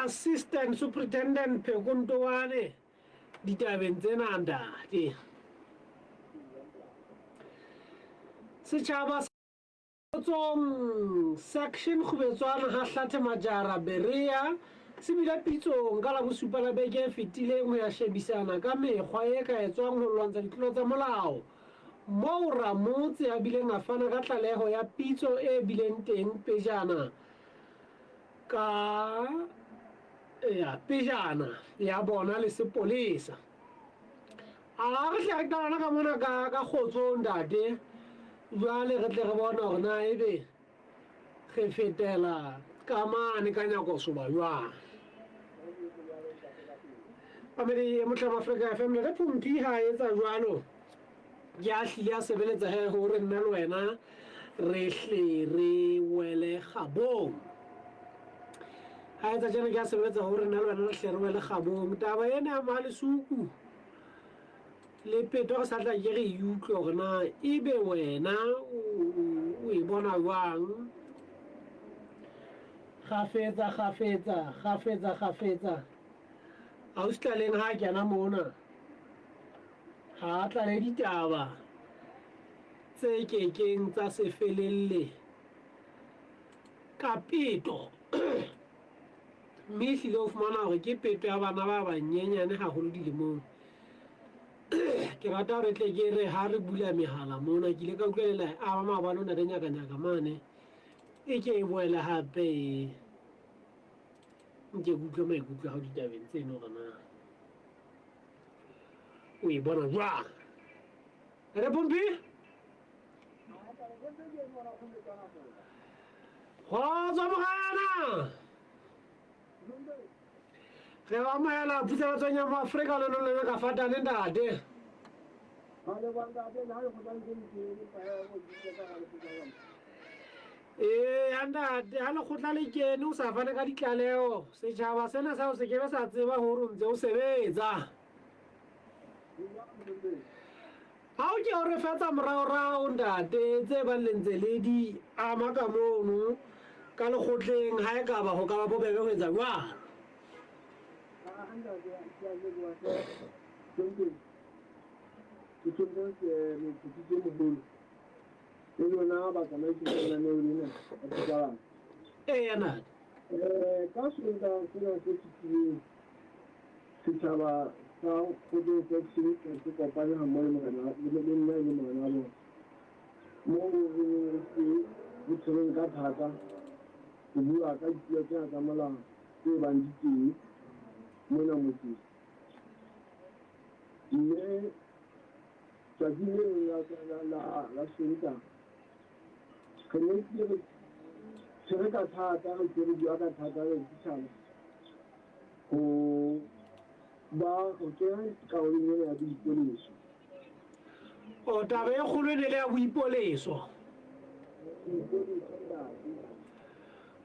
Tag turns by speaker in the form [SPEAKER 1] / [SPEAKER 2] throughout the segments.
[SPEAKER 1] assistant superintendent Pekuntowane ditabeng tsena ntate setjhaba tsong section Khubetswana ha Hlathe Majara Berea se bile pitsong ka la bosupa la beke e fetileng ho ya shebisana ka mekgwa e ka etswang ho lwantsha ditlolo tsa molao moo Ramotse a bileng a fana ka tlaleho ya pitso e bileng teng pejana ya bona le sepolesa a re hle ka bona ka mona ka kgotso ntate jwale re tle re bona hore na ebe re fetela ka mane ka nyako soba jwang Amedi Motlama Afrika FM re Phumpi ha etsa jwalo ya hlile a sebeletsa he hore nna le wena re hle re wele khabong ha etsa jana ke a sebeletsa hore nna le wena re hle re wele khabong taba ena ma le suku le peto sa tla ke re utlwe hore na ebe wena o e bona jwang kgafetsa a o staleng ha kena mona ha tla le ditaba tse kekeng tsa se felelle ka peto mme hlile o fumana hore ke peto ya bana ba banyenyane haholo dilemong ke rata hore tle ke re ha re bula mehala mona ke ile ka utlwelela a ba mabalo na re nyaka mane e ke e boela hape nke utlwe maikutlo ha ditabeng tseno gona o e bona jwang re Phumpi kgotsa mogana re ba maela putseletso ya Afrika le lona ka fatane ntate andate ha le khotla le kene o sa fane ka ditlaleo setjhaba sena sa o se kebe sa tseba hore ntse o sebetsa ha o ke o re fetsa morao ntate tse ba lentse le di ama ka mono ka le khotleng ha e ka ba ho ka ba bobebe ho etsa jwang
[SPEAKER 2] setjhaba sa kgotso section se kopane ha mmoho le nna le mona lo mo re tshwereng ka thata go bua ka dipuo tsa molao tse bang di teng mona motseng mme tsatsi leo la Sonta re ne re tshwere ka thata re bua ka thata le setjhaba go go kena kaolong ya boipoleso
[SPEAKER 1] o taba e kgolo ne le ya boipoleso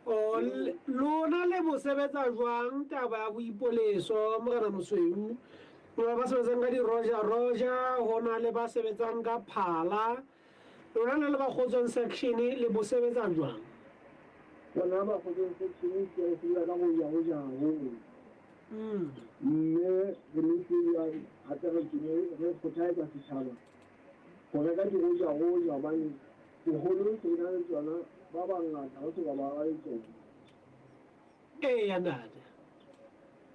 [SPEAKER 1] o lona le bo sebetsa jwang taba ya boipoleso mogana mosweu ba sebetsang ka di roja hona le ba sebetsang ka phala lona le ba kgotsong section le bo sebetsa jwang
[SPEAKER 2] bona ba kgotsong section ke ya ka go ya mme re ne hata re kgothaetsa setjhaba go reka diroja hobane boholo se na le tsona ba bangata ba se ba le tsona
[SPEAKER 1] ntate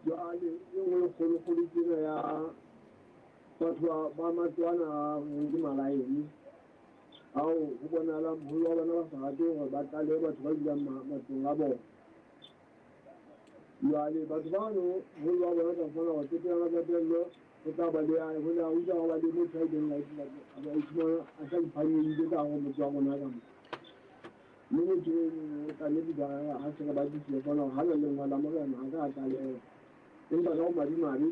[SPEAKER 2] jwale e nngwe kgolo tsena ya batho ba matwana di malaene ao ho bonahala moholo wa bana ba sa rate hore ba tlale batho ba dulang matlong a bona jwale batho bano moholo wa bona ka fana wa tsetela ka tello o tla ba le ho la ho ja ba le motho a ileng a iphumana a sa iphanyeditse ka ho motho wa bona ka mme motho o tla le dibara ha se ba di fana ha le ngwana morena a ka tlaleha empa ka ho madimabe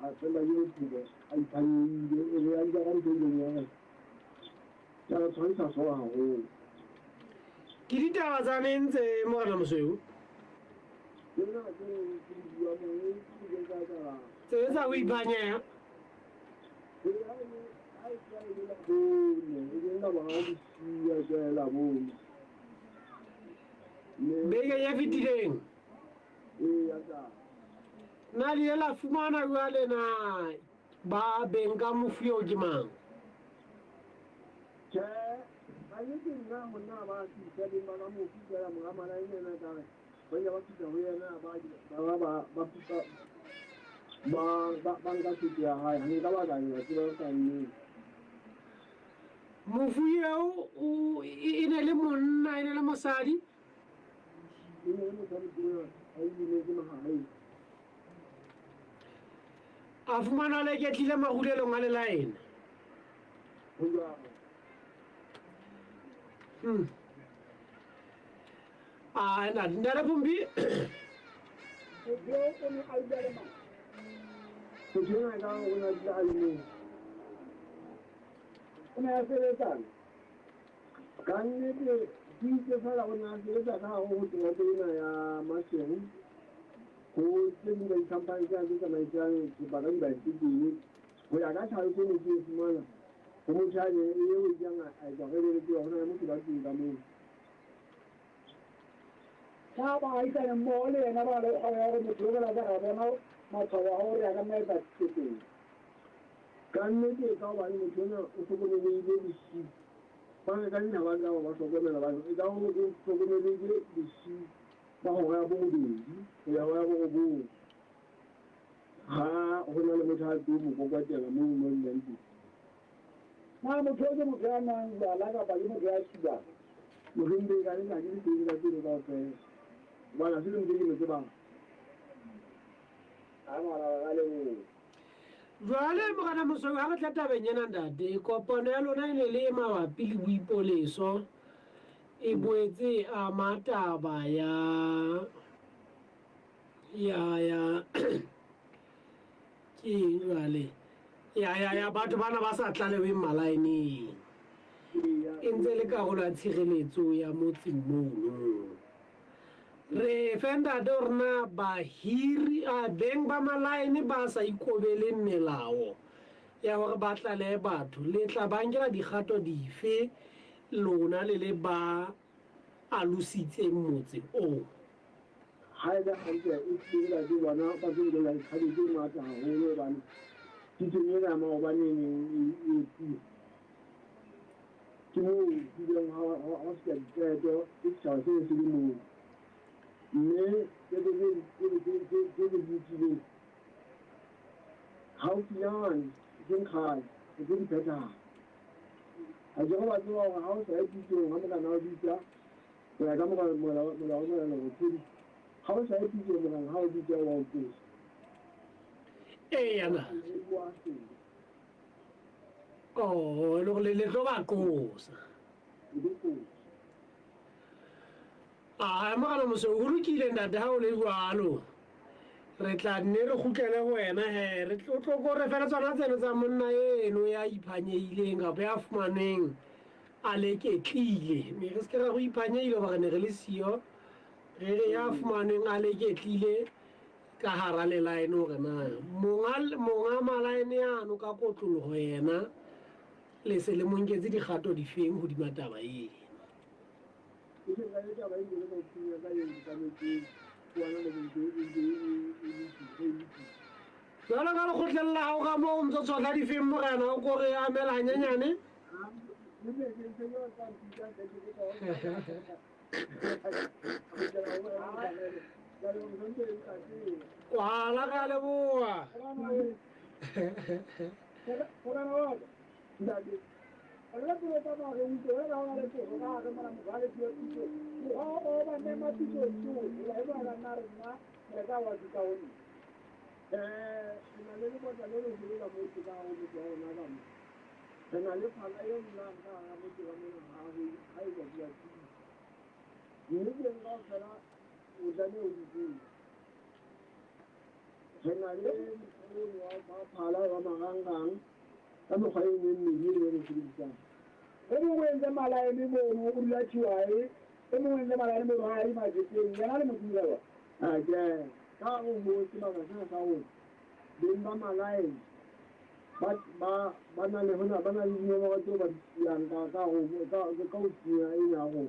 [SPEAKER 2] a tsela yo tuba a iphanyeditse e ya ja ka nteng ya ya tshwantsha so haholo
[SPEAKER 1] ke ditaba tsa mentse mogana mosweu tse tsa o iphanyega beke ya fetileng na le la fumana jwale na ba beng ka mofio ke mang
[SPEAKER 2] ke a le ke nna monna ba se di mana mo fitela mo amana ine na ka ba ya ba fitla ho yena ba nka fitla ya hae ha nka ba ka ya ke ba ka nne
[SPEAKER 1] mofio o ine le monna ine le mosadi
[SPEAKER 2] ine le mosadi ke ai le ke mahai
[SPEAKER 1] a fumana le ke tlile magulelong a lelaene
[SPEAKER 2] ho ya
[SPEAKER 1] na ndara pumbi
[SPEAKER 2] yo ko ni ai dare ma ko jina ga ona ji ai ni ona ya se tan kan ni de ji ke fara ona ji da ka ho to na ya ma shen ko jin da kamfani ga ji kana jan ki baran da ji ni ko ya ga ta ko ni ji su mana ko mu ta ne yau jan ai da ga ne ji ona mu ki da ji da mu ta ba ai ta mo le na ba le a ya mu to ga da ba na ma ta wa ho ya ga me da ti kan ne ke ka ba ni mu na ko ko ne ni shi ba ga ni na ba ga ba so ko na ba ga mu ko ko ne ni shi ba ho ya bo du ya wa bo bo ha ho na le mo ta du mu ko kwa te ga mu mo le ndi ma mo to mo ga na ya la ga ba mo ga shi ba mo rin de ga ni ga ni ti ga ti ba pe wala sile mdigi mseba ama la gale mu
[SPEAKER 1] jwale mogana moso ga re tlata benyana ndate kopano ya lona ine le mabapi le boipoleso e boetse a mataba ya ke jwale ya batho bana ba sa tlaleweng malaeneng e ntse le karolo ya tshireletso ya motseng mono re fenda dorna bahiri a beng ba malaene ba sa ikobeleng melao ya gore ba tlale batho le tla bankela digato dife lona le le ba alusitseng motse o
[SPEAKER 2] ha da hanke e tsira di wana ba di la khadi di ma ta ho le ba ni ti ti ni na ma ba ni ti mo di dong ha se do ti chao se se di mo mais c'est de how beyond jin khai jin beta a jo wa jo wa how sai ji jo ha ma na ji ja ya ga mo la ti how sai ji jo ma how ji jo wa ji
[SPEAKER 1] yana oh le ba cosa magana moso o lokile ntate ga o le jalo re tla nne re gutlele go wena he re tloko re fela tsona tseno tsa monna eno ya iphanyeileng kapo ya fumaneng a leketlile mme re se ke ra go iphanyeile gore ne re le sio re re ya fumaneng a leketlile ka hara lelaene gore na monga malaene ano ka kotlologo yena le se le monketse digato di feng godima taba ena jalo ka re kgotlelela ga mo o ntse tshotla difeng mogena o kore amela ganyenyane kwala ka leboa
[SPEAKER 2] Allora tu lo fai fare un giorno, la una lettura, ma non vale più tutto. Oh, ma ne ma tutto tu, la io alla narina, e da wa di tauni. Ma le ko da loro di la molto da un giorno na dam. Se na le fa la io na na molto da me na hai da dia. Ni ne no sarà o da ne o di. Se na le o fa la wa ma gang kama kwa hiyo mimi hili ni kilisa hebu uende mala ni mo ulachi wae hebu uende mala ni mo hari ma jete yana ni mutira wa aje ka o mo ti ma sana ka o dimba mala ba na le hona ba na ni mo to ba yang ka o ka o ti ya ina o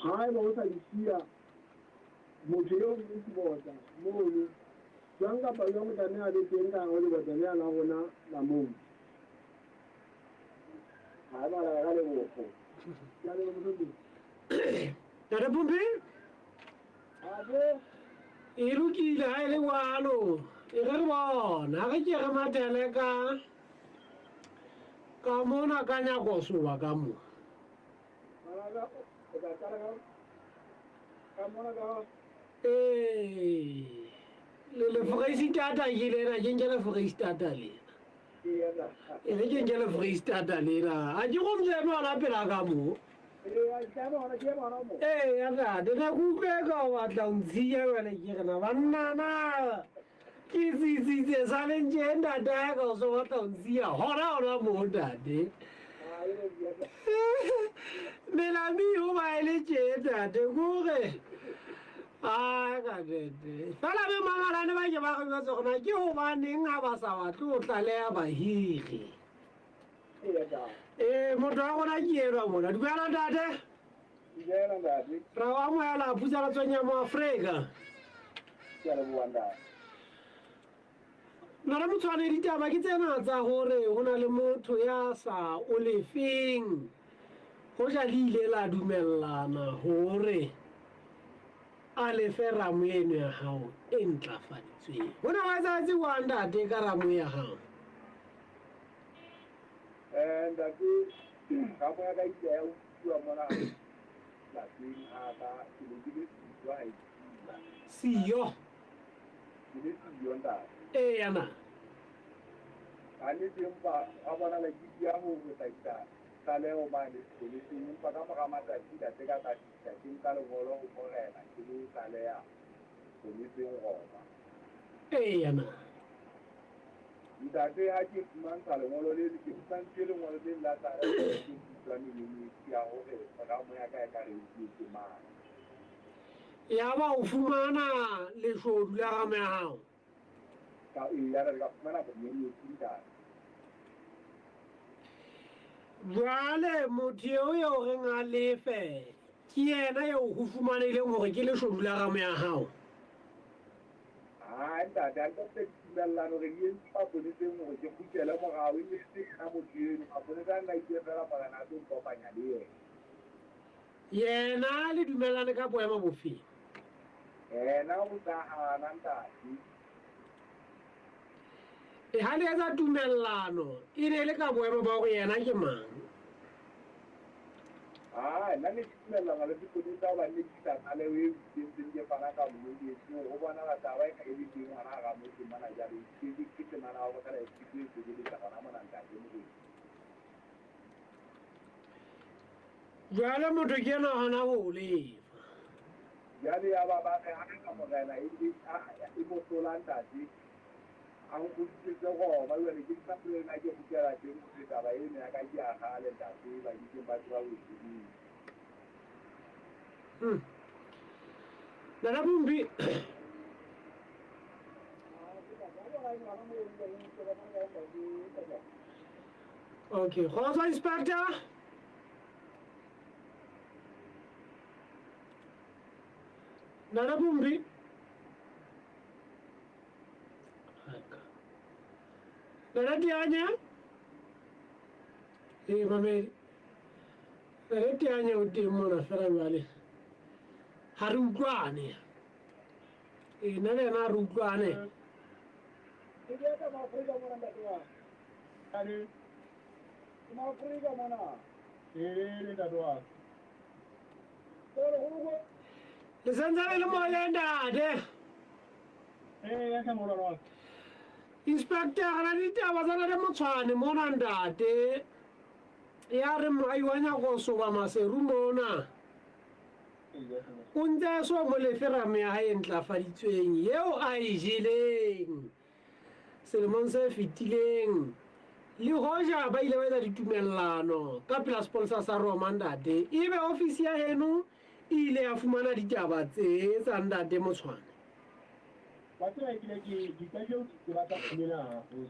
[SPEAKER 2] hai mo ta di sia mo je yo ni ti bo ta mo ni jwang kapa jwang motane a le teng ka go le batane a la gona la moo ga ba la ga le bofo ya le motsotso
[SPEAKER 1] Nana Pumbi
[SPEAKER 2] abo
[SPEAKER 1] e lokile ha e le walo e re bona ga ke re matele ka mona ka nyako soba ka mo
[SPEAKER 2] maraga o ka tara ka mona ka
[SPEAKER 1] le Freistata ke lena ke nkele Freistata lena
[SPEAKER 2] ya
[SPEAKER 1] e re ke nkele Freistata lena a ke go mjeme ona pela ka mo ya ntate ne ke utlwe ka o batla o ntshiya jale ke rena bannana ke sisitse sa lentše ntate ya ka o se batla o ntshiya gona moo ntate melami o ba e le tšee ntate kore kadete fela be mangalane ba ke ba gobetse gona ke gobaneng ga ba sa batle o tlaleya bahiri motho wa gona ke enwa mona dumela ntate ra o amoela phusalatsweng ya mo Afrika nna motshwane ditaba ke tsena tsa gore go na le motho ya sa o lefeng go ja le ile la dumellana gore a lefe ramo eno ya gago e ntlafaditsweng go na wa tsatsi wa ntate ka ramo ya gago
[SPEAKER 2] ntate ga mo ya ka itse ya utlwa mona lapeng a ka ke le ke siyo ha itla
[SPEAKER 1] siyo
[SPEAKER 2] ke le siyo ntate
[SPEAKER 1] yana
[SPEAKER 2] a ne tempa a bona la ke ya ho tsa itla tlaleo mane ke le seng empa ka moga matsatsi ka teka ka tla ke nka lengolo go morena ke le tlalea ke le seng goma
[SPEAKER 1] yana
[SPEAKER 2] ntate ha ke fumantsha lengolo le ke fumantshe lengolo le la tlalea ke utlwane le ya gore ka mo ya ka e ka re ke mang
[SPEAKER 1] ya ba o fumana leshodu la ramo ya gago
[SPEAKER 2] ka ya re ka fumana bonye ke ntate
[SPEAKER 1] jwale motho eo yo reng a lefe ke yena yo go fumaneleng gore ke leshodu la ramo ya gago
[SPEAKER 2] ntate a ntate ke tumellano re ye ntse maponetseng gore ke kgutlele morao e ne se ka motho eno maponetse a nna itse fela morena a tlo nkopanya le
[SPEAKER 1] yena le dumelane ka boemo bofeng
[SPEAKER 2] ena go tsagana ntate
[SPEAKER 1] ha le etsa tumellano e ne le ka boemo ba gore yena ke mang
[SPEAKER 2] nna ne ke tumellana le seponisa go banne ke tatale o e sentseng ke fana ka moletsi go bona bataba e ka e le teng ngwana ga mo temana jalo ke temana ga go tala epito e sebeletsa gona mo nantate modimo
[SPEAKER 1] jwale motho ke nagana go o lefa
[SPEAKER 2] jale ya ba ge gane ka morena e mosola ntate a nkgodisetse goma jale ke disampolena ke gotela teng go setaba eno ya ka ke a gale ntate badikeng batho ba bosedimo
[SPEAKER 1] Nana Pumbi okay go inspector Nana Pumbi Nana Tianya mame Nana Tianya o teng mona fela jwale ha re utlwane nna le ena re utlwane le santsane le moya ntate inspector ga na ditaba tsana le motshwane mona ntate ya re moai wa nyako soba maseru mona o ntse so mo lefe ramo ya hae ntlafaditsweng yeo a e jeleng selemong se fetileng le hoja ba ile ba etsa ditumellano ka pela sponsor sa Roma ntate ebe ofisi ya heno e ile ya fumana ditaba tse tsa ntate motshwane
[SPEAKER 2] ba tsela ke dipatlo ke ba tsa khumela go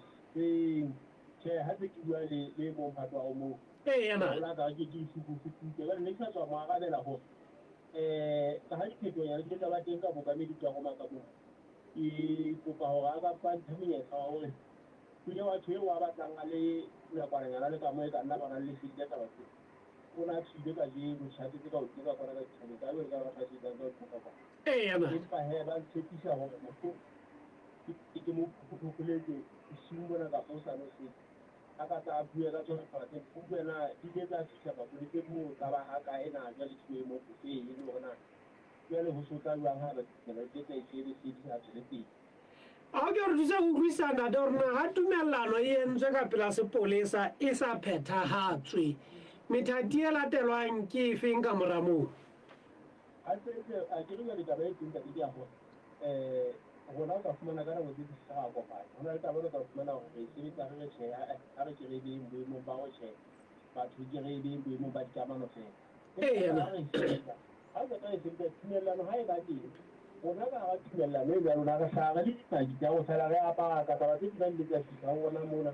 [SPEAKER 2] che ha se ke bua le mo phatwa o mo
[SPEAKER 1] yana
[SPEAKER 2] la ka ke fuku ke ba ne ka tswa mo ga bela ho ka ha dipheto ya ke tsa ba teng ka bokamedi tsa go maka mo kopa hore a ka fanta monyetla wa hore kunya batho eo a batlang a le nakwananyana le ka moo e ka nna ba nang le sedile taba tse o na tshile ka je motšhatetse ka o tseba kwana ka ditšhabeng ka bele ka ba tlhašetsang ka tlhoka empa he ba ntshepisa hore motho ke mo phokoletse bosiung bona kapa o sane se a ka tla a bue ka tsona taba tse buena di ile tsa fihla mapolese moo taba ha ka ena jwale ke mo e le hore na jwale ho so tla jwang ha ba tse tse se di sa tswele pele
[SPEAKER 1] a ke re thusa go utlwisana de gore na ga tumellano e entswe ka pela sepolesa e sa phethahatswe methati e latelwang ke e feng ka mora moo
[SPEAKER 2] a ke re ditaba e teng ka di a gore rona o ka fumana ka nako tse di sa kopana go na le taba o ka fumana gore re sebetsa re re tjhe a re ke re beng boemong ba go tjhe batho ke re beng boemong ba dikamano fela ha re ka e sebetsa tumellano ha e ba teng rona ka ga tumellano e jalo na re hlaga le dipaki tsa go fela re apara ka taba tse dinang le tsa fihla go bona mona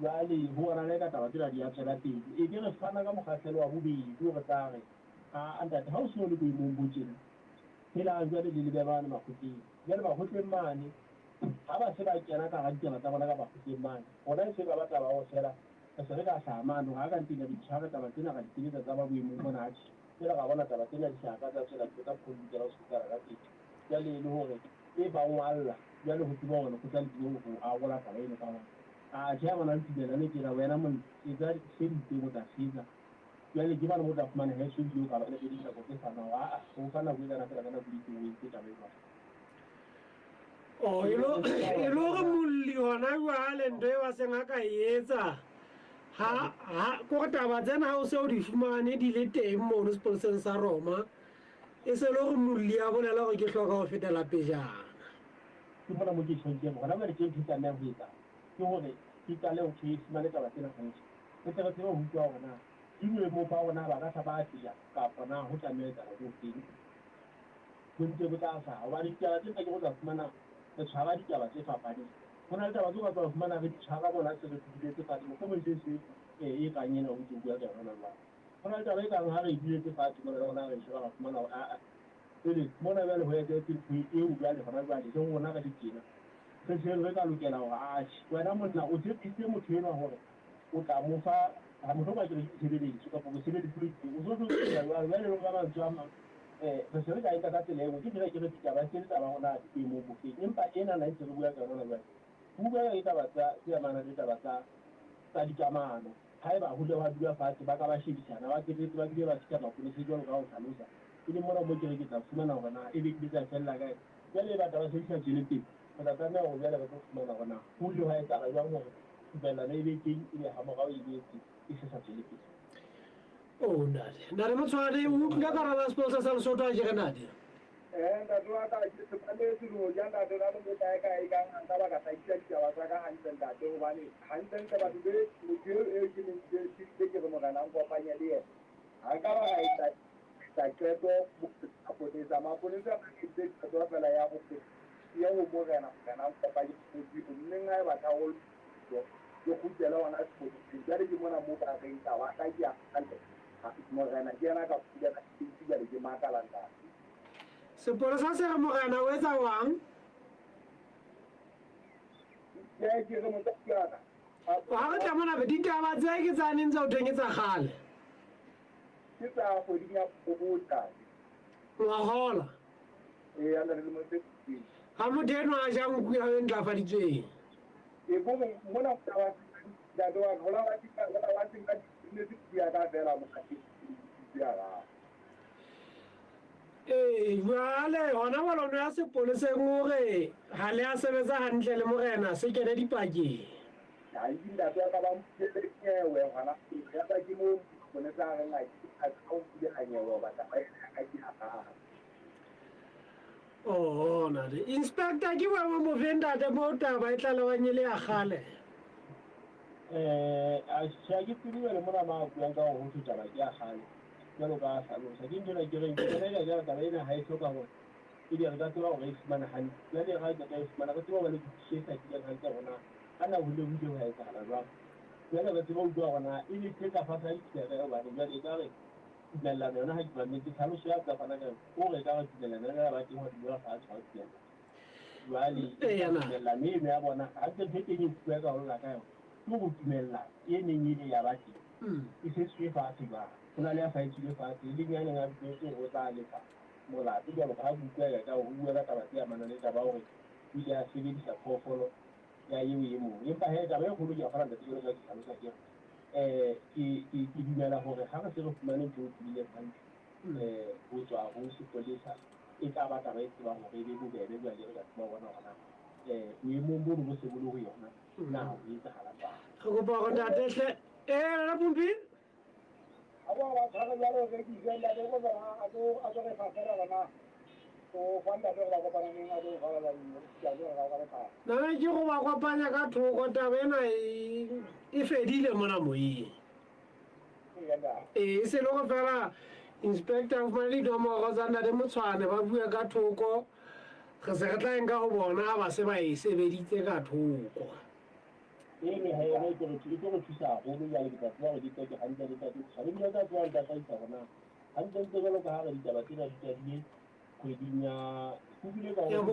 [SPEAKER 2] jwale go bona le ka taba tsela di a tswela pele e ke re fana ka mokgahlelo wa bobedi gore tsa re a ntate ha o se o le boemong bo tjena phelang jwale le lebe bane makgotleng jwale makgotleng mane ha ba se ba kena ka ga ditaba tsa bona ka makgotleng mane gona e se ba batla ba go fela re se re ka hlamano ga ka ntena ditšhare taba tsena ga dikeletsa tsa ba boemong bona atšhe fela ga bona taba tsena dišaka tsa tswela ke ka kgolokela go sekara ka teng jwale e le gore e ba ngwalla jwale go tseba gone go tla le tilo go agola taba eno ka gona a tšhe a bona le tumelane kera wena mo etsa se diteng o tla setsa jwale ke bana mo tla fumana he se dio ka ba le di nako tse fana wa go fana go tsena fela ka nako di teng ke taba eno
[SPEAKER 1] e le gore molli gona jwale ntho e wa seng a ka etsa ha ko taba tsena ha o se o di fumane di le teng mono sepoleseng sa Roma e se le gore molli a bolela gore ke hloka go fetela pejana
[SPEAKER 2] ke bona mo ke tshwantse gona ba re ke thutana go etsa ke gore ke tale o ke fumane taba tsena gantsi ke tsela tseo ho utlwa gona ke bue mo ba bona ba ka sa ba tsia kapa na ho tlameha go teng bontse bo tla sa wa di taba tse ke go tla fumana le tshwara ditaba tse fapaneng go na le taba tse ba tla fumana re ditshwara bona se re tsile tse fapaneng go mo se e ka nyena go tšwa ka rona ba go na le taba e ka ha re dile tse fapaneng le rona re sheba fumana a pele mona ba le ho etsa ke e u ba le gona ba le go bona ka ditsela se se re ka lokela gore a wena monna o se pitse motho ena gore o tla mo fa ha mo ba ke re sebeletso ka go sebeletso o so so ya ba le ga ba tsama re se re ka ka tsela e ke dire ke re ditaba tse tsa ba gona di mo bofeng empa ena na itse re bua ka rona ba bua e taba tsa ya mana le taba tsa dikamano ha e ba ho le wa dula fatshe ba ka ba shebisana ba ke ba ke ba tsika ba go se jwa ka go tlhalosa ke le mona mo ke re ke tla fumana gona e be ke tla fella kae jale ba taba se tsa tšhelete go tla tsana go bjala ba go fumana gona ho le ha e tsa ga jwang gore bela le be teng e ha mo ga o ibetse e se sa tšhelete
[SPEAKER 1] nare motswadi o ka karaba sponsor sa Lesotho a jere nadi
[SPEAKER 2] nda tloa ka ke se pale se lo ja nda tloa le motho ka e ka nka ba ka tsaitsa ditaba tsa ka hantle nda te go bane hantle ka ba be motho e ke ne ke ke mo kana go panya le ene ha ka ba ga itsa tsa keto a potesa ma potesa ke tse tsa fela ya go ya go mo kana go panya go nne ngai ba ta go yo go tsela wana se go tsela ke mona mo ka ga itsa wa ka ya hantle morena ke yana ka puya ka tsitsa le ke makalanda
[SPEAKER 1] sepolesa se re morena o etsa wang
[SPEAKER 2] ya ke re mo tsaka
[SPEAKER 1] ga re tla mona be ditaba tse ke tsa neng tsa o teng tsa gale
[SPEAKER 2] ke tsa go di ya go botsa
[SPEAKER 1] wa hola
[SPEAKER 2] ya le mo tsitsi
[SPEAKER 1] ga mo deno a jang go ya ntlafaditsweng
[SPEAKER 2] e bo mona taba da do ga la wa tsinka ne ya ka fela mo ka ya la
[SPEAKER 1] jwale gona balono ya sepoleseng gore ga le a sebetsa gantle le morena se kene dipakeng
[SPEAKER 2] ha e dinda ka ba mpele nyewe gona ya ka ke mo bona tsa re ngai a go di a nyewe ba ta ba ka di ha
[SPEAKER 1] nare inspector ke ba mo venda de mo taba e tlalewanye le ya gale
[SPEAKER 2] a ke tsile le mona ma bua ka go tshaba ke a gale jalo ka hlalosa ke ndira ke re ke re ga ka ena ha e hloka gore e di re ka tswa go e fumana hantle ya le ga ka e fumana ka tswa ba le tsheta ke ga ka gona ana ho le ho ha e tsala jwang ya le ba tswa go bua gona e le tse ka fasa e tsere ba le jale ka re dilla le ona ha ke ba mme ke hlalosa ya ka fana ka o re ka re dilla le ba ke ho di bua fa tshwa tsela jwale la me ya bona ha ke phete ke bua ka hore la ka mo go tumella e neng ile ya batho e se se fa ba ona le fa itse fa le nyane ga botse go tla le fa mola ke ya ba bua ka ho bua ka batho ya mana le ba hore ile ya sebedisa phofolo ya yemo empa he ka ba go ya fara da tselo ka sa ke ke dumela hore ha re se re fumane ntho e ile phantle go tswa go sepolesa e tla ba taba e tseba hore e be bobebe jwa le re ka tseba bona hona boemong bo bo se bo le go yona na o etsahala jwang
[SPEAKER 1] go ba go ntatehle la Pumpi
[SPEAKER 2] aba ba tshwana jalo re di tsela le go a go re fa fela bana o fanda le go ba neng a go fara la ya go ga ga ka
[SPEAKER 1] nana ke go ba kopanya ka thoko taba ena e fedile mona moyeng e se le go fela inspector of mali domo go tsana le motshwane ba bua ka thoko re se re tla enka go bona ba se ba e sebeditse ka thoko
[SPEAKER 2] ene ha ya ke re go thusa go le ya le ka tswa di tsoke hantle le ka tswa le ya ka tswa ka tsa bona hantle ntse go ka ga di taba tsena di tadile kgwedinya go bile ka
[SPEAKER 1] ya go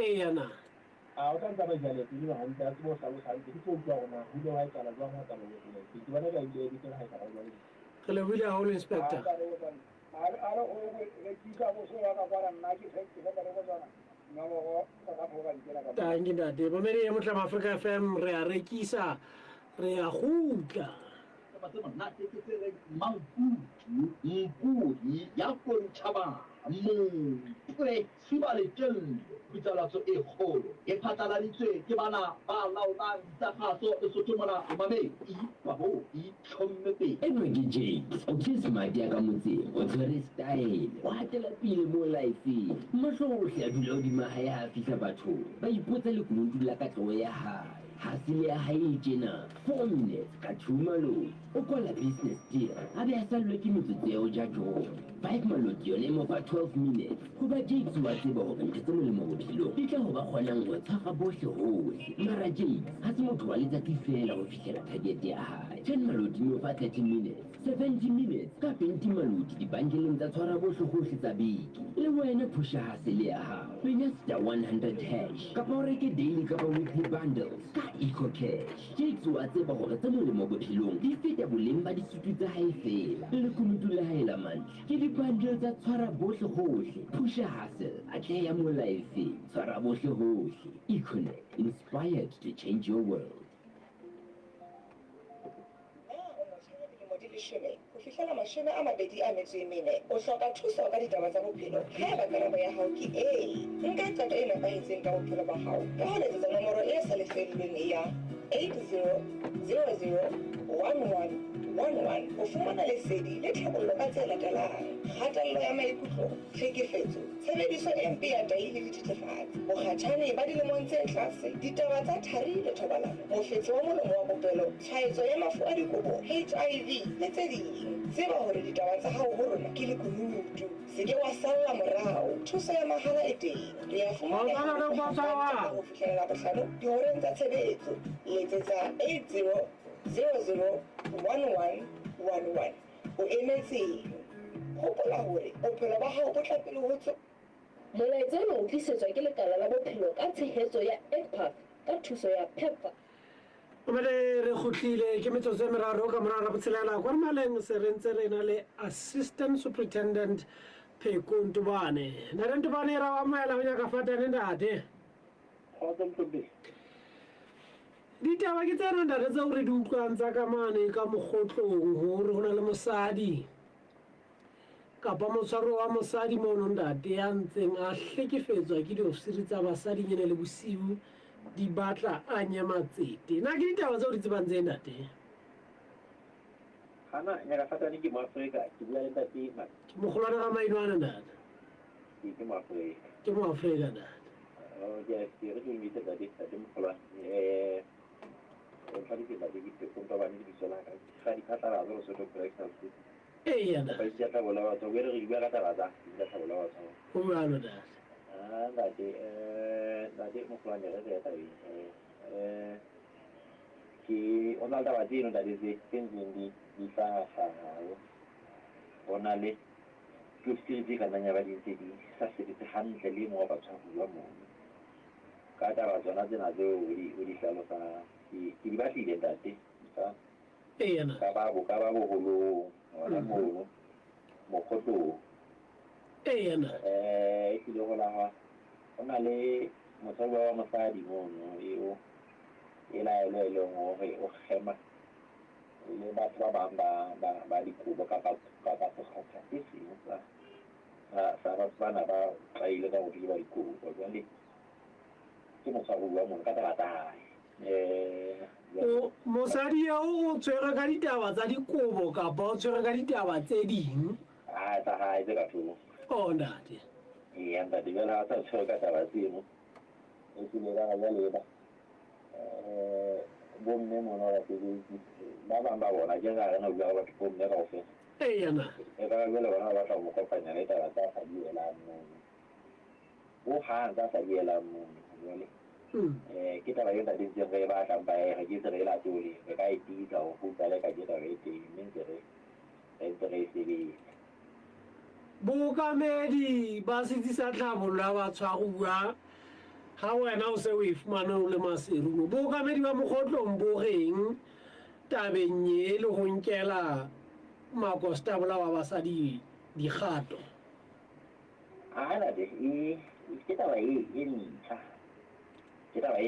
[SPEAKER 1] yana
[SPEAKER 2] a o tla ba jale ke le hantle a tsebo sa go sa ke tlo tswa gona go le wa tsala jwa go tsala le ke bona ka ile di tsela ha ka ba le
[SPEAKER 1] ke le bile hole inspector
[SPEAKER 2] ara o re kisa go so ya ka kwara nna ke ke ba le go tsana no go ka phoga di tsela ka
[SPEAKER 1] tangi date ba mere ya Motlama Africa FM re a rekisa re a gutla
[SPEAKER 3] Mmpudi ya Kontaba Mmpwe Sibaleteng Pitsalatso e kgolo e phatlaladitswe ke bana ba laolang tsagatso e sotomana mame ba ho itlhomme pele
[SPEAKER 4] Edward James o tlisa madi ka motse o tshwere style o hatela pele mo life mahlohle a dula hodima hae ha fihla batho ba ipotsa le kunutu la katleho ya hae hasile ya hae tjena 4 minutes ka thumalo o kola business deal a be a salwe ke metsotso ya ho ja job 5 maloti yone mo fa 12 minutes ho ba Jakes wa tseba hore ntho tse molemo bophelong di tla ho ba kgonang ho tshwara bohle hohle mara Jakes ha se motho wa letsatsi fela ho fihlela target ya hae 10 maloti mo fa 30 minutes 70 minutes ka 20 maloti dibankeleng tsa tshwara bohle hohle tsa beke le wena phusha hasele ya hao penya star 100 hash kapa o reke daily kapa weekly bundles ka eco cash Jakes wa tseba hore tse molemo bophelong di feta boleng ba disutu tsa hae fela le kunutu la hae la mantlha ke dibundle tsa tshwara bohle hohle phusha hustle atleha mo life tshwara bohle hohle Econet inspired to change your world
[SPEAKER 5] ho fihlela 24 o hloka thuso ka ditaba tsa bophelo haeba karabo ya hao ke nka qeto e nepahetseng ka bophelo ba hao ka ho letsetsa nomoro e sa lefellweng ya 80001111 ho fumana lesedi le tlhabollo ka tse latelang kgatello ya maikutlo tlhekefetso tshebediso e mpe ya tahi le dithethefatsi bokgatjhane ba dilemong tse tlase ditaba tsa thari le thobalano mofetshe wa molomo wa popelo tshwaetso ya mafu a dikobo HIV le tse ding tseba hore ditaba tsa hao ho rona ke lekunutu se ke wa salla morao thuso ya mahala e teng le ya fumana ho fihlela bohlano dihoreng tsa tshebetso letsetsa 80001111 o emetseng hopola hore bophelo ba hao bo tla pele ho tswa molaetsa o tlisetswa ke lekala la bophelo ka tshehetso ya ECPAF ka thuso ya PEPFAR
[SPEAKER 1] Omele re khutlile ke metsotso e meraro ka morara botshelela kwa maleng se re ntse re na le assistant superintendent Pheko Ntobane na re Ntobane ra wa maela ho nyaka fatane ntate ditaba ke tsena ntate tsa hore di utlwang tsa ka mane ka mokgotlong hore ho na le mosadi kapa motshwaro wa mosadi mono ntate ya ntseng a hlekefetswa ke diofisiri tsa basadi nyene le bosiu di batla a nyamatsete na ke ditaba tseo di tsebang tse ntate
[SPEAKER 2] hana nyaka fatane ke Moafrika ke bua le tate
[SPEAKER 1] ke mogolwana ga maino ntate
[SPEAKER 2] ke Moafrika
[SPEAKER 1] ke Moafrika ntate
[SPEAKER 2] ya ke re ke mitse tate mogolwana o tlhadi ke tate ke Pheko Ntobane di bisona ka ga di khatala go so to correctional school
[SPEAKER 1] yana
[SPEAKER 2] ba itse tla bola batho go re re bua ka taba tsa di tla bola batho
[SPEAKER 1] go bua lo ntate
[SPEAKER 2] ntate mogolwane re re ta ke ona taba tseno ntate tse ntseng di tla tlhaga bona le
[SPEAKER 3] ke se ka nanya ba dintse di sa sebetse hantle le mo ba tshwarwa mo ka taba tsona tsena tseo o di hlalosa ke di batlile ntate sa
[SPEAKER 1] yana
[SPEAKER 3] ka ba boholo ona mono mokgotlo
[SPEAKER 1] yana
[SPEAKER 3] ke le gola ha ona le motswalwa wa mosadi mono eo ela ele ngo o khema le batho ba bang ba dikubo ka sekgotha se seng sa batho bana ba tlaile ka go dira dikubo jwale ke motshwaruwa mono ka taba tsa
[SPEAKER 1] mosadi eo o tshwere ka ditaba tsa dikobo kapa o tshwere ka ditaba tse ding
[SPEAKER 3] tsa hae tse ka thoko
[SPEAKER 1] ntate
[SPEAKER 3] ntate jwale ha sa tshwere ka taba tseno e tsile ka jwale bomme mona ba sebetsi ba bang ba bona ke ga rena bua batho bomme ka ofela
[SPEAKER 1] yana
[SPEAKER 3] e ka jwale bona ba tla mo kopanya le taba tsa sa dielang mono o hang tsa sa dielang mono jwale ke taba e ntate ntse re ba tlang ba ga ke se re la tole re ka itisa go futsa le ka ke taba e teng mme ntse re sebetsa
[SPEAKER 1] bookamedi ba setsi sa tlhabollo ya batshwaruwa ha wena o se o e fumane o le maserumo bookamedi ba mokgotlong bo reng tabeng e le go nkela makostabola wa basadi dikgato
[SPEAKER 3] ntate ke taba e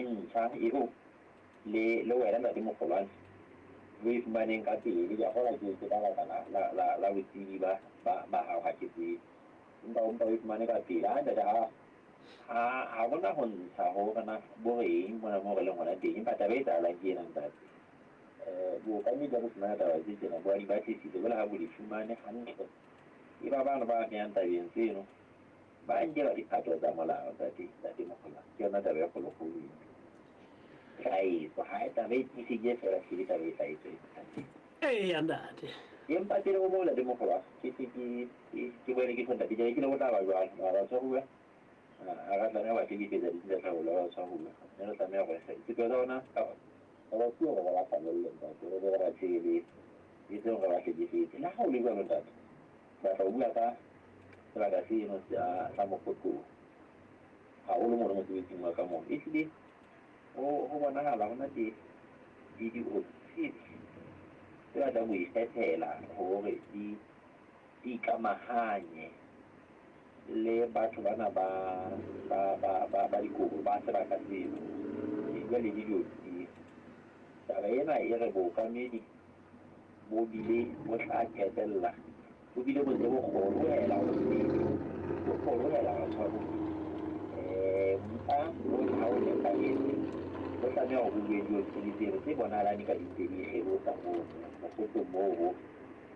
[SPEAKER 3] ntšha eo le wena ntate mogolwane o e fumaneng ka pele ja gola ke ka baka la botsebi ba gago ga ke tsebe empa o e fumane ka pele ga gona go ntsha go kana bo reng mona mo re leng gona teng empa taba e tsalang ke ena ntate bookamedi ba bo fumana taba tse tsena bo a di batlisitse jole ga bo di fumane gantle e ba bana ba yang tabeng tseno ba nkela dikgato tsa molao ntate mogolwane ke yona taba e kgologolo tlaetso ga e taba e tliseke fela sele taba e tlaetso
[SPEAKER 1] ntate
[SPEAKER 3] empa ke le go mola di mogolwane ke bone ke sontate ke le go taba jwalo ba tshwaruwa a ka tlameya ba tlekefetsa ditla tlhabola ba tshwaruwa mme re tlameya go setso tsa ona ga ba tsewe gore ba falelele ntate re be re ba tshebeletse e tseng gore ba tlekefetse le ga o le jalo ntate ba tla o bua ka sebaka seno sa mokgotlong gagolo mo le mosebetsing wa ka mono e tlile go bonagala go na le di-office tse ba tla go ikgethela gore di ikamaganye le batho bana ba dikobo ba sebaka seno jwale di diofisi taba ena e re bookamedi bo bile bo tla qetella bo bile bo ntse bokgolo hela ga tshwaro mpa bo ha o nepagetse go tlameya go bue diofisi tseno tse bonahalang di ka dintse di ikgebosa mokgotlong moo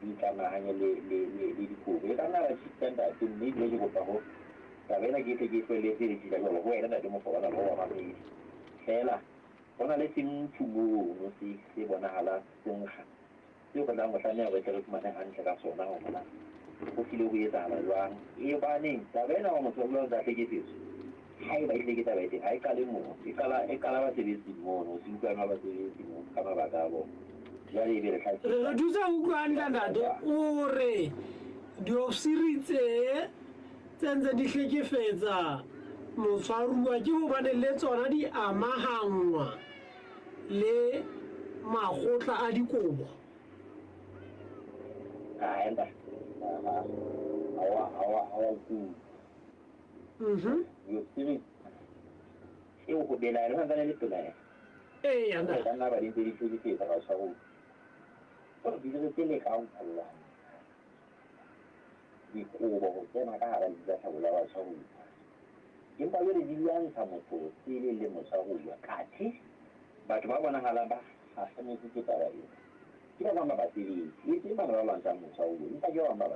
[SPEAKER 3] di ikamaganye le dikobo e ka nna ba chitantate mme ebile ke kopa go taba ena ke tle ke tlweletse le tila jalo go wena ntate mogolwana go wa mamedi fela go na le senthumono se bonagalang senkga seo go tlang go tlameya go tle re fumane gantle ka sona go bona go file go etsagala jwang e baneng taba ena wa motswallo o ntse tlekefetso ga e ba itlile ke taba e teng ga e kale moo e kala basebetsing mono se utlwane wa basebetsi mo ka mabaka a bona jale e be
[SPEAKER 1] re thusa utlwang ntate o re diofisiri tse ntse di hlekefetsa motshwaruwa ke gobane le tsona di amagangwa le magotla a dikobo
[SPEAKER 3] enda diofisiri eo go belaela go santsane le pelaela ka nna ba dintse di hlekefetsa batshwaruwa gore di diretse le kaontlhallang dikobo go tsena ka gara ditlatlhabola batshwaruwa empa jale di lwantsha motho pele le motshwaruwa kathe batho ba bonagalang ba gagametse ke taba eo ke ba bangwe ba basebetsi e teng bana ba lwantshang motshwaruwa empa ke ba bangwe ba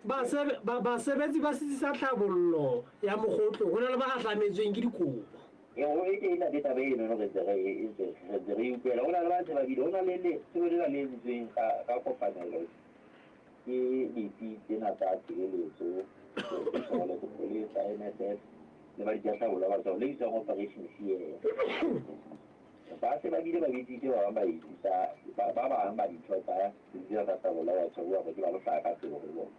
[SPEAKER 3] basebetsi
[SPEAKER 1] basebetsi ba setsi sa tlhabollo ya mogotlo go na le ba gatlametsweng ke dikobo
[SPEAKER 3] e teng ntate taba eno no re ntse re utlwela go na le ba ntse babile go na le seo le na le entsweng ka kopanelo ke ditsi tsena tsa tshireletso le tsa NSF le ba ditlatlhabollo ba tsona le bitswang operation fear ba se ba bile ba bitsitse ba bang ba itisa ba bang ba ditshotsa dira tsa bona ya tshwa ba ke ba lo hlaka tsebo go bona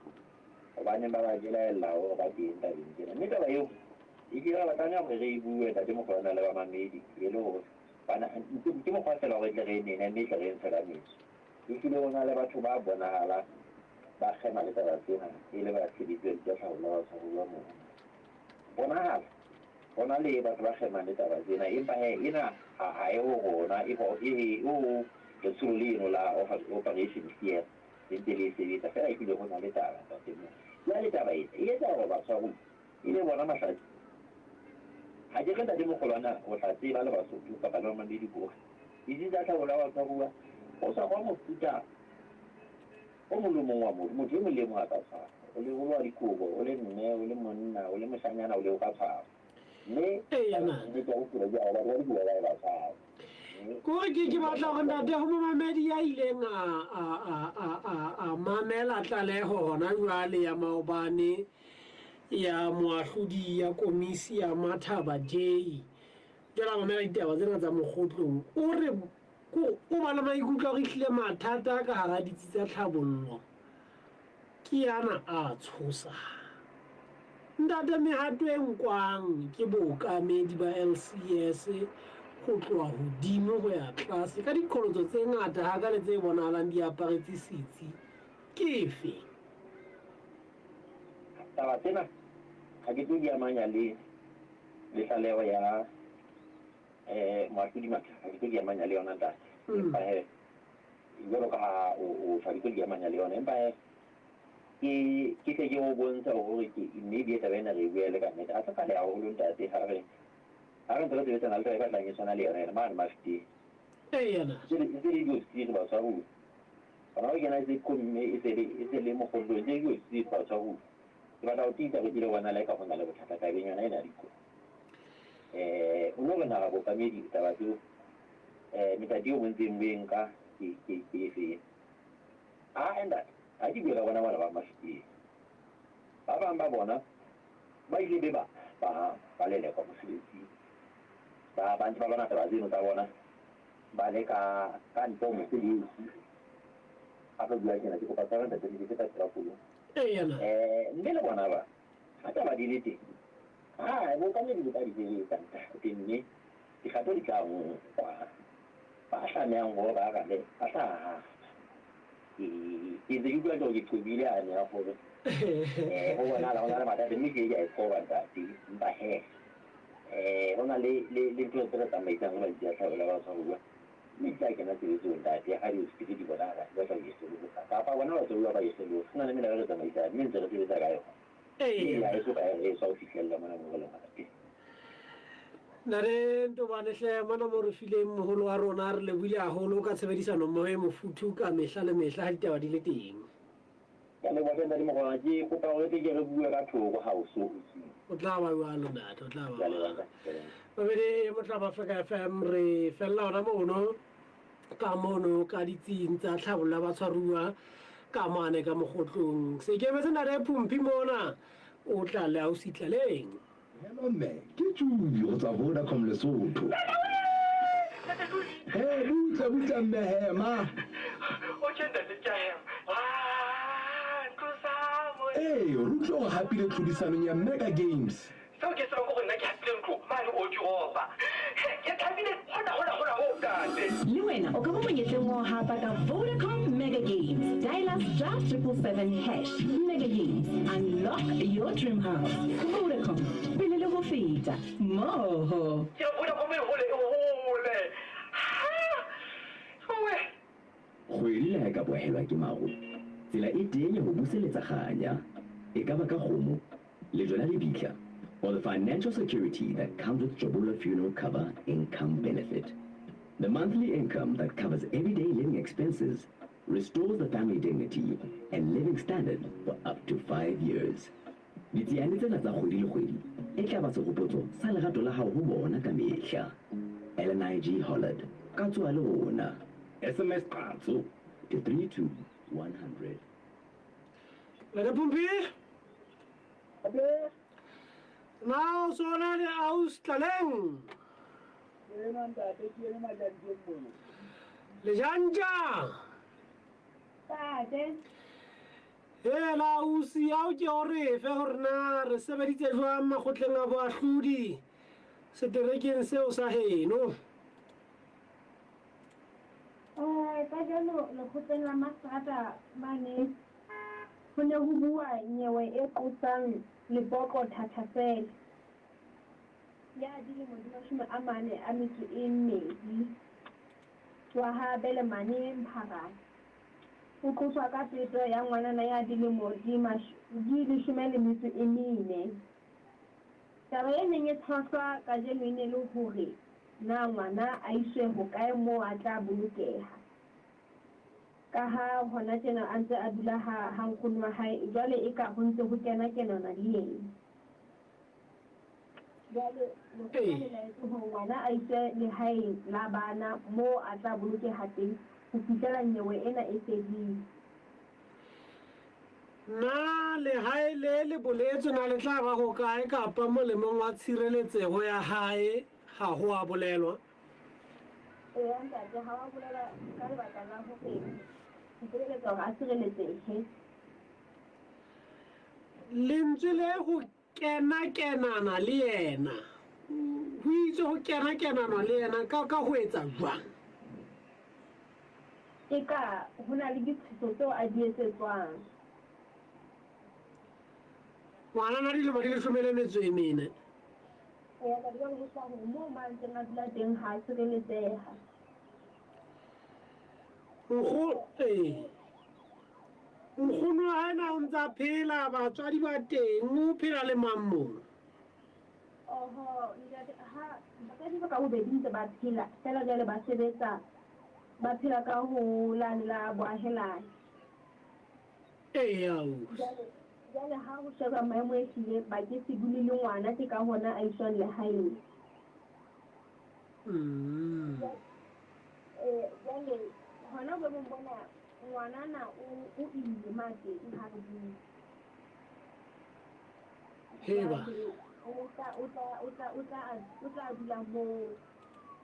[SPEAKER 3] gobane ba ba delaela gore ba teng tabeng tsena mme taba eo e dira batanya gore re e bue tate mogolwana le ba mamedi e le gore bana ke mokgwa fela gore tle re nene mme tle re ntshela metsi e kile go na le batho ba bonagala ba kgema le taba tsena e le ba tsheditsweng tsa tlhagola ba tshwarwa moo bonagala go na le batho ba kgemang le taba tsena empa ena ga e go gona o letsholo leno la operation fear le ntse le sebetsa fela e kile go na le taba tsa temo ya le taba e etsa gore batshwaruwa e le bona matlhatsi ga ke re tate mogolwana go tla tseba le basotho kapa le bamamedi kore itse tsa tlhagola batshwaruwa go sa gwa mofuta o molomong wa motho e mo le mo a ka tshwara o le golo wa dikobo o le mme o le monna o le moshanyana o le o ka tshwara mme ke go kura di a ba di bua ba tshwara
[SPEAKER 1] kore ke batla go ntate go momamedi ya ileng a mamela tlaleho gona jwale ya maobane ya moahlodi ya komisi ya Mathaba J jela mamela ditaba tsena tsa mokgotlong o re o ba le maikutlo go itlile mathata ka gara ditsi tsa tlhabollo ke yana a tshosa ntate mehato e nkwang ke bookamedi ba LCS go tloa hodimo go ya tlase ka dikolotso tse ngata ga ka le tse bonalang di aparetse setsi ke efe
[SPEAKER 3] taba tsena ga ke tlo di amanya le tlaleho ya moahlodi Matla ga ke tlo di amanya le yona ntate empa jalo ka o sa ke tlo di amanya le yona empa ke se ke go bontsha gore ke maybe e taba ena re bua le ka nnete a sa kale haholo ntate ga re ntse re sebetsana le taba e batlang e tshwana le yona ena maane mafete ntse le dio setse ba tshwaruwa gona go kena se komme e se le mogolong ntse dio setse ba tshwaruwa ke batla go tiisa go kile bona le ka go na le bothata tabeng yona e na diko o no re naga bokamedi taba tseo metati o bontseng beng ka ke efeng enda ga ke buela bona bona ba mafeteng ba bang ba bona ba ile be ba lelekwa mosebetsing ba ntse ba bona taba tseno tsa bona ba le ka ntle mosebetsi gape bua kena ke kopa tsara ntate ke tsa tselakolo mme le bona ba ga taba di le teng bokamedi bo ka di sebetsang tate mme dikgato di tla nkwa ba tlamehang gore ba gale ba tla ke ntse ke utlwa ke qobile a ne ya gore go bonala go na le mathata mme ke a e qoba ntate empa go na le ntho tse re tsamaisang ba di a tlhagola ba tshwaruwa mme tla kena sebetsong ntate ga di sepetse di bonala ba tla esolosa kapa bona batshwaruwa ba esolosa go na le melao re tsamaisang mme ntse re sebetsa ka yona e so ka e sa o fitlhelela mona mo go le matate
[SPEAKER 1] na re ntobane hle mana mo re fileng mogolo wa rona re lebile haholo ka tshebedisano mmoho e mofuthu ka mehla le mehla ha ditaba di le teng
[SPEAKER 3] ka le bona di mogona ke kopa gore ke re bue ka thoko ha o so
[SPEAKER 1] o tla ba wa lo ntate o tla ba ba bele Motlhaba Africa FM re fella ona mono ka mono ka ditsing tsa tlhabolla ba tshwaruwa ka mane ka mogotlong se ke betse na re phumpi mona o tla le au sitlaleng
[SPEAKER 6] hello man ke tšhubi go tsa Vodacom Lesotho butla mmehema rutlo go gapile tlhodisanong ya Mega Games
[SPEAKER 7] seo ke seba go nna ke hapile ntlo mane o diropa ke thabile hona ho tate
[SPEAKER 8] le wena o ka bo monyetleng wa hapa ka Vodacom Mega Games dial *777# Mega Games unlock your dream house Vodacom pele le go feta moho
[SPEAKER 7] ke Vodacom e hole
[SPEAKER 4] kgwedi le ka bohelwa ke mago tsela e teng go buseletsa ganya e ka ba ka kgomo le jona le bitla or the financial security that comes with Jabula Funeral Cover Income Benefit. The monthly income that covers everyday living expenses, restores the family dignity and living standard for up to 5 years. Ditseane tsena tsa kgwedi le kgwedi e tla ba segopotso sa lerato la hao ho bona ka mehla. LNIG Holland ka tswa le rona. SMS qatso to 32100.
[SPEAKER 1] le pumpi now so na le au sitlaleng
[SPEAKER 2] ena ntate ke ene majanteng mona
[SPEAKER 1] Lejanja
[SPEAKER 9] Tate,
[SPEAKER 1] hela usi ya o ke hore fe gore na re sebeditse jwang makgotleng a boahlodi seterekeng seo sa heno
[SPEAKER 9] ka jalo lekgotleng la Masrata mane ho ne ho bua nyewe e qosang leboko thathafela ya dilemo di 42 wa ha bele mane Mpharane o qoswa ka peto ya ngwanana ya dilemo di 14. Taba e neng e tshwaswa ka jeno e ne le hore na ngwana a iswe hokae moo a tla bolokeha ka ha hona tjena a ntse a dula ha nkgono wa hae jwale e ka ho ntse ho kenana le yena jwale le la etsa ho ngwana a iswe lehaeng la bana moo a tla bolokeha teng ho fihlela nyewe ena e fedile
[SPEAKER 1] na lehae le boletse na le tla ba go kae kapa molemong wa tshireletsego ya hae ga go a bolelwa
[SPEAKER 9] ntate ha wa bolela ka lebaka la hore tshireletso ga a sireletsehe
[SPEAKER 1] lentswe le go kenakenana le yena ho itse go kenakenana le yena ka go etsa jwang
[SPEAKER 9] e ka ho na le ditshiso tseo a di etsetswang
[SPEAKER 1] ngwana na dilemo di 14
[SPEAKER 9] ya ka dilo go tsa ho mo ma ntse na dula teng ha sireletseha
[SPEAKER 1] nkgono wa hae na o ntse a phela batswadi ba teng o phela le mammong
[SPEAKER 9] oho batswadi ba ka bobedi ntse ba phela fela jwale ba sebetsa ba phela ka ho la boahelane jwale ha ho sheba maemo e hlile ba ke se dule le ngwana ke ka hona a iswang lehaeng jwale hona bo bona ngwanana o ile mateng ha re bua
[SPEAKER 1] heba
[SPEAKER 9] o tla dula moo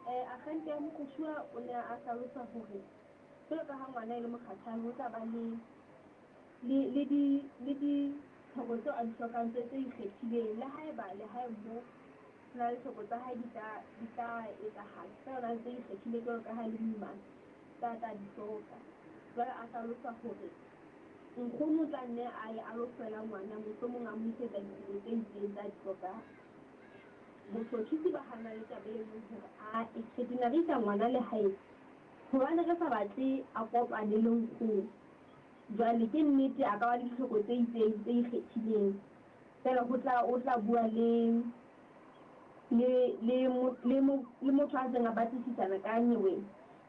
[SPEAKER 9] agente ya mokgosua o ne a hlalosa hore jwalo ka ha ngwana e le mokgatjhane o tla ba le ditlhoko tseo a di hlokang tse ikgethileng le haeba lehaeng moo na le tlhoko tsa hae di tla etsahala ka yona tse ikgethileng jwalo ka ha le moimana tsa di hloka jwale a hlalosa hore nkgono tla nne a ye a lo hlwela ngwana mohlomong a mo isetsa ditiro tse itseng tsa di hlokang bohlotshisi ba hana le taba e leng hore a ikgethinarisa ngwana lehaeng hobane re sa batle a kopane le nkgono jwale ke nnete a ka ba le ditlhoko tse itseng tse ikgethileng fela o tla bua le motho a ntseng a batlisisana ka nyewe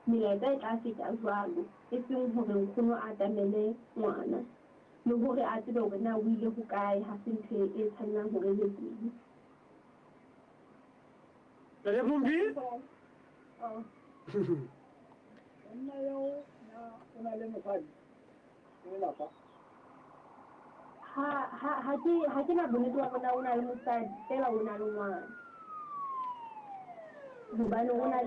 [SPEAKER 9] melaetsa e tla feta jwalo e seng hore nkgono a tamele ngwana le hore a tsebe hore na o ile ho kae ha se ntho e tshwanang hore e teng
[SPEAKER 1] le bombi
[SPEAKER 2] nna yo na ona le mofadi e la fa
[SPEAKER 9] ha ke na bonnete wa bona o na le mosadi fela o na le ngwana hobane o na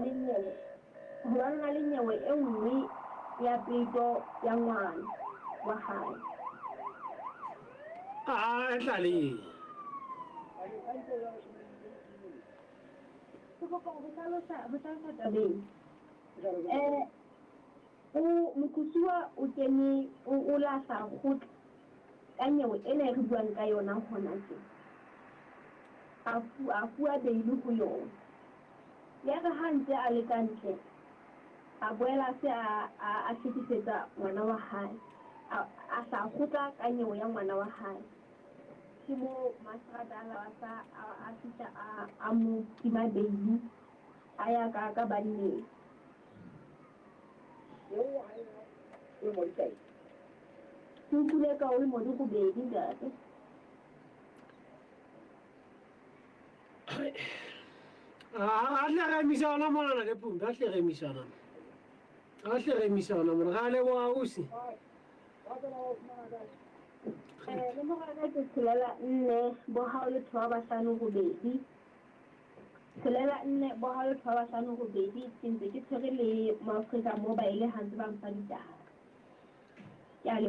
[SPEAKER 9] le nyewe e nngwe ya peto ya ngwana wa hae
[SPEAKER 1] e tla le
[SPEAKER 9] mokhusiwa o kene o lahla kgotla ka nyewe ena e re buang ka yona hona tje a fuwa beili ho yona ya re ha ntse a le ka ntle a boela se a hlekefetsa ngwana wa hae a sa kgotla ka nyewe ya ngwana wa hae ke mo Masrata a fihla a mo tima beili a ya ka banneng
[SPEAKER 2] e mo dikae
[SPEAKER 9] ke utlwile ka o le modi go bedi ntate
[SPEAKER 1] a tle re emisana monana le pumpi a tle re emisana mona ga le boa ausi
[SPEAKER 9] le mogaka ke tshelela nne bo hao le 2 5 go bedi tshelela nne boraro tlhoba hlano robedi ke ntse ke tshwere le Maafrika Mobile ha ntse ba mfa ditaba ke a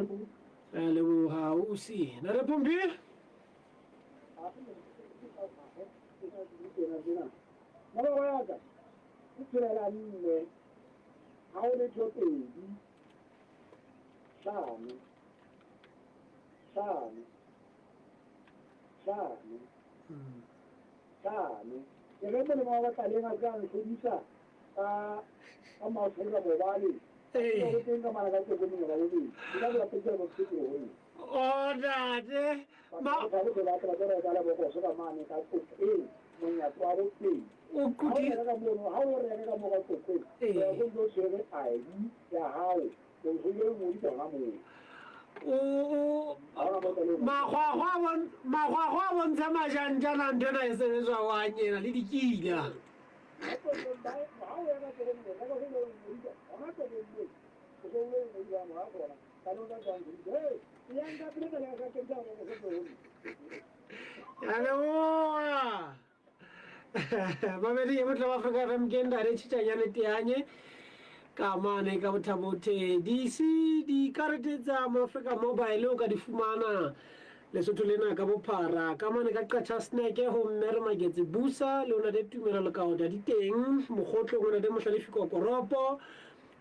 [SPEAKER 1] leboha ausi na re Pompi
[SPEAKER 2] Mama wa ka o tshelela nne ha o le tshopedi hlano ke re mole ma ba tlaleng a ka ntlhodisa ka Maafrika Mobile go teng ka mana ka tsekomong ba bobedi ke ka ba petse mo tshetso ho
[SPEAKER 1] o dade
[SPEAKER 2] ma ba go ba tra tra ka la bo so ka mane ka tse monya twa bo teng
[SPEAKER 1] o kudi
[SPEAKER 2] ha o re ka mo ka tse go go shere ai ya hao go go le mo di tsona mo
[SPEAKER 1] magwagwa bontsha majanjana ntena e sebetswa wa nyena le dikila Aleluya babedi e motla wa Afrika FM ke nda re tshitanyane teanye ka mane ka bothabothe DC di karete tsa Maafrika Mobile o ka di fumana Lesotho lena ka bophara ka mane ka qacha snack ho mmere magetse busa le ona de tumela le ka oda di teng mogotlo ona de mohlalefi kokoropo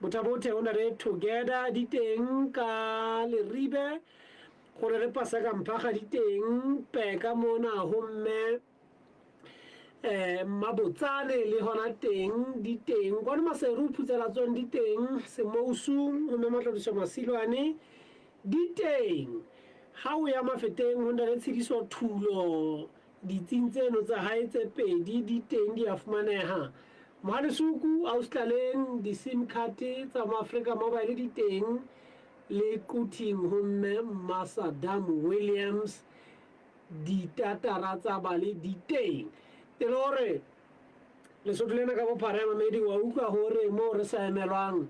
[SPEAKER 1] bothabothe ona de together di teng ka le ribe gore re pasa ka mphaga di teng peka mona ho mme mabotsane le hona teng di teng kwa maseru phutsela tsone di teng semousu ho mematlodiso masilwane di teng ha o ya mafeteng ho nna le tshidiso thulo ditsintseno tsa hae tse pedi di teng di a fumaneha Mahalesuku Australian di sim card tsa Maafrika Mobile di teng le kuting ho mme Masadam Williams di tatara tsa bale di teng Telore Lesotho lena ka bophara ya mamedi wa utlwa hore mo re sa emelwang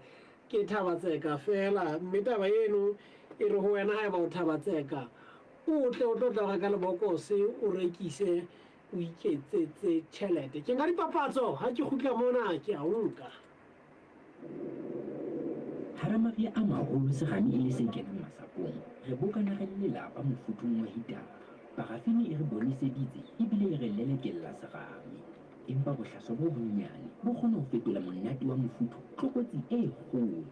[SPEAKER 1] ke Thabatseka fela mme taba eno e re ho wena ha ba o Thabatseka o tle o tla ka lebokose o rekise o iketsetse tšhelete ke nga dipapatso ha ke khutla mona ke a nka
[SPEAKER 4] Haramari a maholo segane e le se kenang masapong re bokana ga lelapa mofutong wa hitara parafini e re boniseditse ebile e re lelekella serame empa bohlaswa bo bonyane bo kgona ho fetola monate wa mofuto tlokotsi e kgolo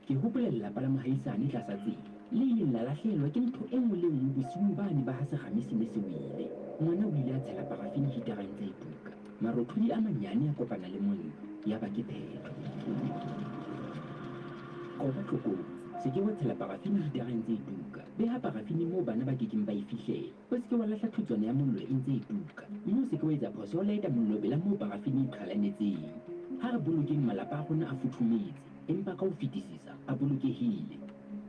[SPEAKER 4] ke hopola lelapa la mohaisane tlasa tsela le ileng la lahlehelwa ke ntho e nngwe le nngwe bosiung bane ba ha segame se ne se wele ngwana o ile a tshela parafini hitareng tsa ituka marothodi a manyane a kopana le mollo ya ba ke phelo koba tlokotsi se ke wa tshela parafini hitareng tsa ituka beha parafini moo bana ba kekeng ba e fihlela o se ke wa lahla thutswana ya mollo e ntse ituka mme o se ke wa etsa phoso o laeta mollo bela moo parafini e qhalanetseng ha re bolokeng malapa a rona a futhumetse empa ka ho fetisisa a bolokehile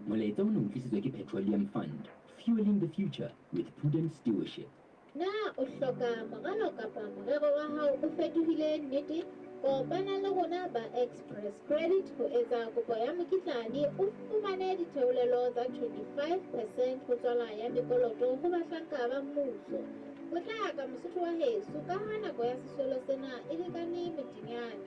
[SPEAKER 4] molaetsa o ne o tlisetswa ke Petroleum Fund fueling the future with prudent stewardship
[SPEAKER 10] na o hloka moralo kapa morero wa hao o fetohile nnete kopana le rona ba Express Credit ho etsa kopo ya mokitlane o fumane ditheolelo tsa 25% ho tswala ya mekoloto ho bahlanka ba mmuso o tla ka mosotho wa heso ka ha nako ya sesolo sena e lekane medinyane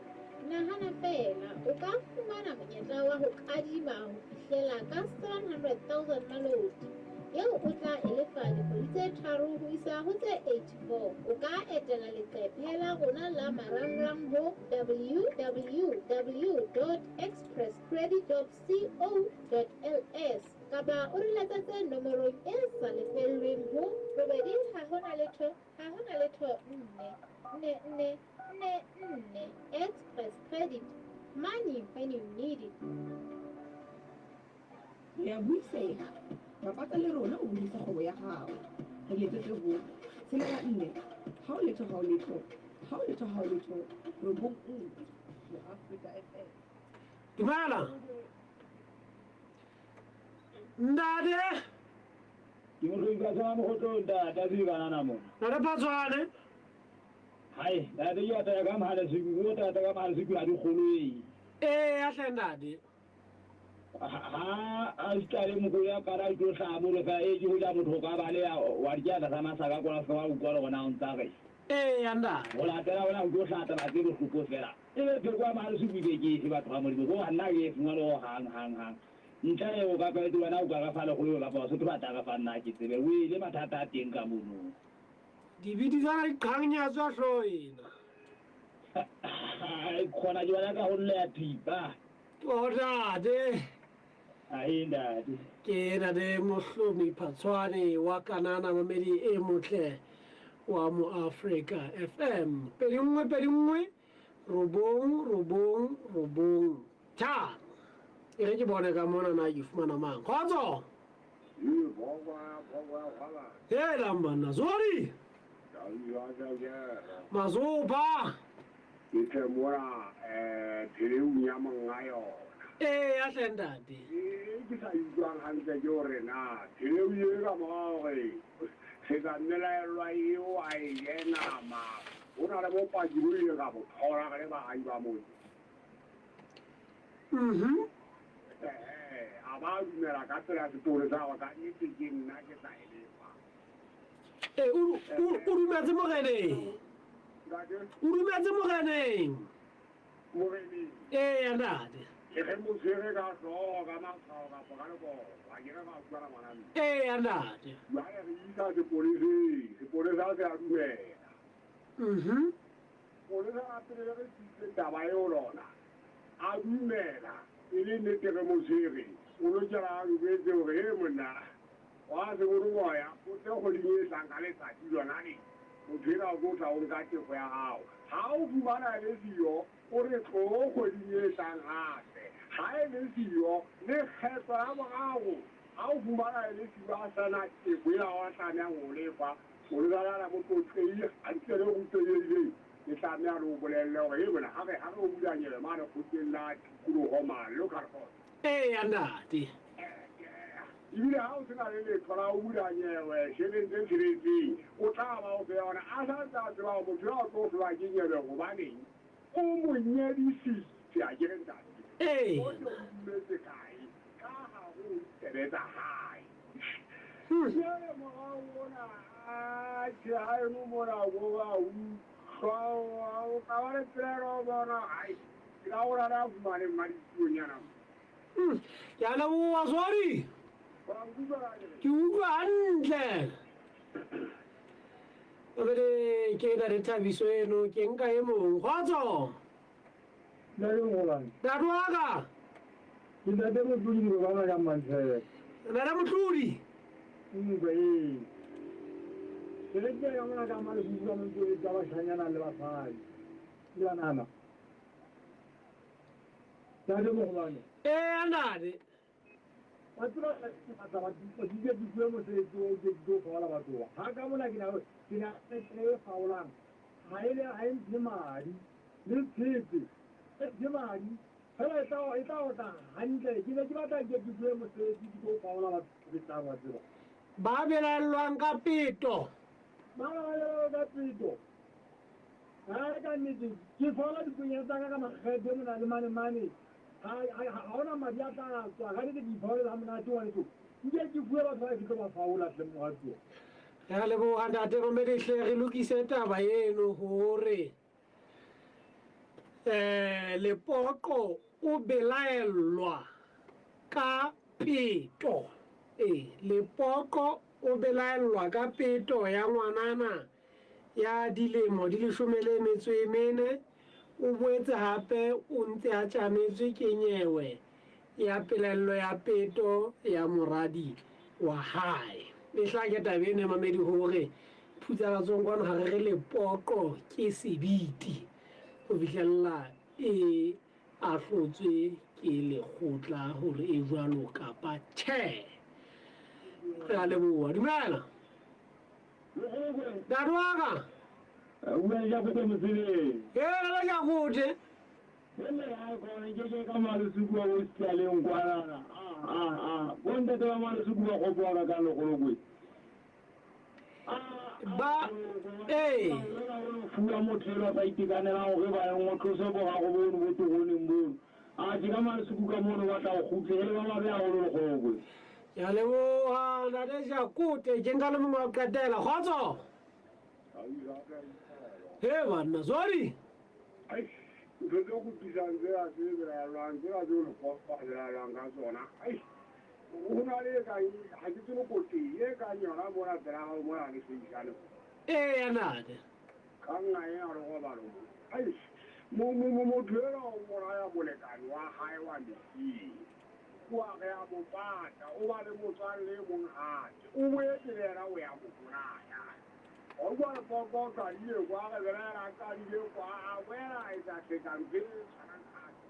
[SPEAKER 10] nahana fela o ka fumana monyetla wa ho kadima ho fihlela ka 700,000 maloti eo o tla elefa dikgwedi tse tharo ho isa ho tse 84 o ka etela leqephe la rona la marangrang ho www.expresscredit.co.ls kapa o re letsetse nomorong e sa lefellweng ho 2 4 Express Credit money when you need it
[SPEAKER 11] ya buisega mapata le rona o buisa kgobo ya gago re letsetse ho tshelela nne ha o letho re bong mo Africa FM
[SPEAKER 1] Dumela Ndade
[SPEAKER 2] ke mo re ka tsama go tonta ta di bana na mo
[SPEAKER 1] na re patswane
[SPEAKER 2] hai da de yo ta ga mhala siku ta ga mhala siku a di kgoloi
[SPEAKER 1] a hlendade
[SPEAKER 2] ha a itale mo go ya kara go tla mo le ka e go ja motho ka bale wa dia da sana sa ka kona sa wa go go na on tsa ga
[SPEAKER 1] anda
[SPEAKER 12] o la tela o la go sa ta la ke ro go fela e le ke kwa ma le su bi ke ba twa mo go ha na ke funa lo hang ntle o ka ka di wena o ka fa le go la ba so tla ta ka fa nna ke tsebe we le mathata a teng ka mono
[SPEAKER 1] di bidi za khanya tswa hloina
[SPEAKER 12] ai khona di wena ka ho le thipa
[SPEAKER 1] ora de
[SPEAKER 12] ainda
[SPEAKER 1] ke na de mohlomi phatswane wa kanana mamedi e motle wa mo Africa FM pelingwe robong ta e re ke bona ka mona na ke fumana mang khotso lambana zori mazoba
[SPEAKER 2] ke mora phele unya mangayo
[SPEAKER 1] ahlendade
[SPEAKER 2] ke sa utlwang hantle ke hore na phele uye ka moge se ka nela lwa eo a yena ma ona le bopaki bo ile ka bo thola ka le ba ai ba mo aba dumela ka tsela setore sa ka nnete ke nna ke sa elefa
[SPEAKER 1] o dumetse moreneng andade
[SPEAKER 2] ke ge mosere ka hlogo ka matshwao kapo ka leboa ke re ga utlwana ngwaname
[SPEAKER 1] andade
[SPEAKER 2] jale re isa sepolesa se a dumela polesa a pele re sitse taba eo lona a dumela e le nnete ge mosere o lokela a dumetse gore e monna wa segoro boya o tse kgodimo e tlang ka letsatsi lwanane motho ena o tlo tla o ka tefo ya gago ga o fumana le siyo o re tlo kgodimo e tlang gape ga e le siyo le kgetho ya morago ga o fumana le siyo a sana tefo ela wa tlameang go lefa o le balala mototlei a ntle le go tseyeileng e tlamea le o bolelele gore e bona gape ga re o bulanyele mane kgoteng la tikologo mane le o kgarkgona
[SPEAKER 1] andade
[SPEAKER 2] ebile ga o sena le letho la o bulanyewe shebentse tshiretseng o tla ba o fe yona a sa ntse a tseba motho ya o tlo fewa ke nyebe gobaneng o monyedisitse a kere ntate o dumetse kae ka ga go sebetsa gae jale morao ona a tšegaeno morago ba utlwa o ka ba le pelelo bona ai ke ka gore a fumane mmadisionyana
[SPEAKER 1] ya leboa zori ke utlwa hantle ebile ke na le thabiso eno ke nka e mong kgotso dadu wa ka
[SPEAKER 2] ke ntate motlodi ba bana ka mantlhele
[SPEAKER 1] na le motlodi
[SPEAKER 2] selete ya ngwana ka male go bua motlodi ka bašhanyana le basadi ke banana tate mogobane
[SPEAKER 1] andade
[SPEAKER 2] batho ba di bue mosebetsi o ke tlo fola batho ga ka mona ke na e faolang ga e ntshe madi le tshepe e ntshe madi fela e tla otla gantle ke ne ke batla ke bue mosebetsi ke tlo faola batho betlang wa tseba
[SPEAKER 1] ba belellwang ka peto
[SPEAKER 2] ka peto ga ka nnete ke fola dipunyeng tsaka ka makgete mona le mane ga ona madi a tla tswa ga nete ke ipaolela monate waneso nke ke bue batho ba fitlho ba faola tle mogatio
[SPEAKER 1] ya leboga ntate romedihle re lokise taba eno gore Lepoko o belaelwa ka peto Lepoko o belaelwa ka peto ya ngwanana ya dilemo di 14 o boetse hape o ntse a tjametswe ke nyewe ya pelello ya peto ya moradi wa hae le hlake tabene mamedi hore phutsa batsong kwana ha re Lepoko ke sebiti go fihlella e a hlotswe ke lekgotla hore e jwalo kapa tjhe re a leboha dumela dadwaka
[SPEAKER 2] Uwe ya kote msile.
[SPEAKER 1] Yela ya kote.
[SPEAKER 2] Yela ya kote jeje kama lusuku wa usiale ngwana. Wanda tewa ma lusuku wa kopwa kano kologwe.
[SPEAKER 1] Ba
[SPEAKER 2] fuwa motelo ba itikane la hore ba ngo tloso bo ga go bone boto go ne mbono. Jika ma lusuku ka mono ba tla go khutle ba ba ya go lo kologwe.
[SPEAKER 1] Ya lebo na deja kote jengalo mo katela khotso. he banna sorry
[SPEAKER 2] ntho tse go pisang tse a tse direlwang tse a tse o le direlwang ka tsona go na le ga ke tseno kotsi e kang yona mona diragago mona le seisane
[SPEAKER 1] nade
[SPEAKER 2] ka nnae a re go balo motho ela o moraya molekane wa gae wa mesii kua ge a mo pata o ba le motswang le mong gate o boetelela o ya mo bolaya o bua poko kadile kwa ge belela kadile kwa a boela e tla tlekampe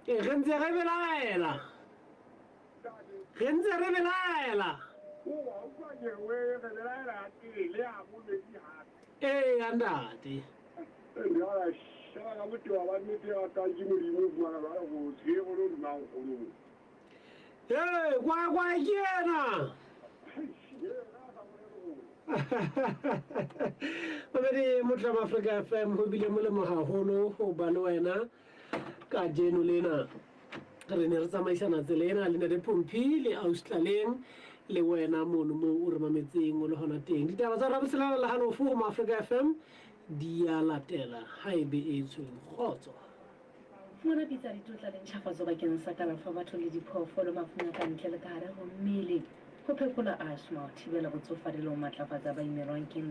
[SPEAKER 1] ge ntse re belaela
[SPEAKER 2] o kwa nyewe ge belaela ya tele a boledi gape
[SPEAKER 1] ntate
[SPEAKER 2] ndala shaka botiwa ba nnete a tanke modimo o fumana jale go tshego le o dumang kgolong
[SPEAKER 1] kwa ke ena babedi motlama Africa FM go bile molemo gagolo go ba le wena ka jeno lena re ne re tsamaisana tselena le nede Pompi le Australian le wena mono mo o re mametseng o le gona teng ditaba tsa raboselana le halofo go Africa FM di a latela haebe e tshweng kgotso
[SPEAKER 8] Mona pitsa di totla le ntšhafatso bakeng sa kalafa batho le diphoofolo mafung a ka ntle le ka gare go mmele go phekola asthma thibela botsofadi le go matlafatsa ba imelwang ke